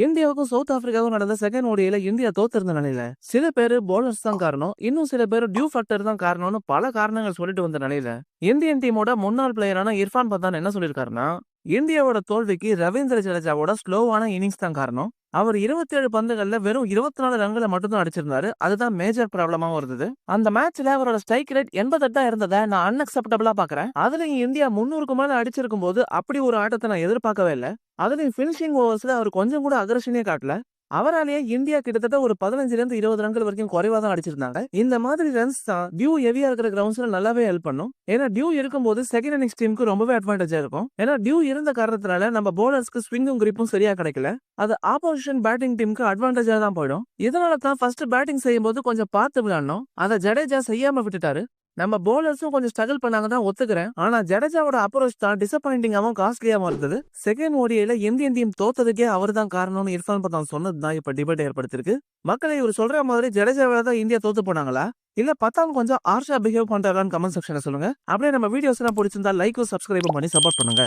இந்தியாவுக்கும் சவுத் ஆப்பிரிக்காவுக்கும் நடந்த second ஓடியில India தோத்திருந்த நிலையில சில பேரு பவுலர்ஸ் தான் காரணம், இன்னும் சில பேர் டியூ ஃபேக்டர் தான் காரணம்னு பல காரணங்கள் சொல்லிட்டு வந்த நிலையில இந்தியன் டீமோட முன்னாள் பிளேயரான இர்ஃபான் பத்தான் என்ன சொல்லியிருக்காருன்னா, இந்தியாவோட தோல்விக்கு ரவீந்திர ஜடேஜாவோட ஸ்லோவான இன்னிங்ஸ் தான் காரணம். அவர் 27 பந்துகள்ல வெறும் 24 ரன்களை மட்டும் தான் அடிச்சிருந்தாரு. அதுதான் மேஜர் ப்ராப்ளமாவும் இருந்தது. அந்த மேட்ச்ல அவரோட ஸ்ட்ரைக் ரேட் 88 இருந்ததை நான் அன்அக்செப்டபிளா பாக்குறேன். அதுலயும் இந்தியா 300க்கு மேல அடிச்சிருக்கும் போது அப்படி ஒரு ஆட்டத்தை நான் எதிர்பார்க்கவே இல்லை. அதுலயும் பினிஷிங் ஓவர்ஸ்ல அவர் கொஞ்சம் கூட அக்ரஷனே காட்டல. அவராலேயே இந்தியா கிட்டத்தட்ட ஒரு 15 இருந்து 20 ரன்கள் வரைக்கும் குறைவா தான் அடிச்சிருந்தாங்க. இந்த மாதிரி ரன்ஸ் தான் டியூ ஹெவியா இருக்கிற கிரவுண்ட்ஸ்ல நல்லாவே ஹெல்ப் பண்ணும். ஏன்னா டியூ இருக்கும்போது செகண்ட் இன்னிங்ஸ் டீமுக்கு ரொம்பவே அட்வான்டேஜா இருக்கும். ஏன்னா டியூ இருந்த காரணத்தினால நம்ம பவுலர்ஸ்க்கு ஸ்விங்கும் கிரிப்பும் சரியா கிடைக்கல. அது ஆப்போசிஷன் பேட்டிங் டீமுக்கு அட்வான்டேஜா தான் போயிடும். இதனால தான் ஃபர்ஸ்ட் பேட்டிங் செய்யும் போது கொஞ்சம் பார்த்து விளையாடணும். அதை ஜடேஜா செய்யாம விட்டுட்டாரு. நம்ம பவுலர்ஸும் கொஞ்சம் ஸ்ட்ரகிள் பண்ணாங்க தான் ஒத்துக்கிறேன். ஆனா ஜடேஜாவோட அப்ரோச் தான் டிசப்பாயிண்டிங்காவும் காஸ்ட்லியாவும் இருந்தது. செகண்ட் ஓடியில இந்தியன் டீம் தோத்ததுக்கே அவர் தான் காரணம்னு இர்ஃபான் பத்தான் சொன்னது தான் இப்ப டிபேட் ஏற்படுத்திருக்கு. மக்களை இவர் சொல்ற மாதிரி ஜடேஜாவால தான் இந்தியா தோத்து போனாங்களா, இல்ல பத்தாம் கொஞ்சம் ஆர்ஷா பிஹேவ் பண்றாரான்னு கமெண்ட் செக்ஷன்ல சொல்லுங்க. அப்படியே நம்ம வீடியோஸ் எல்லாம் பிடிச்சிருந்தா லைக்கும் சப்ஸ்கிரைபும் பண்ணி சப்போர்ட் பண்ணுங்க.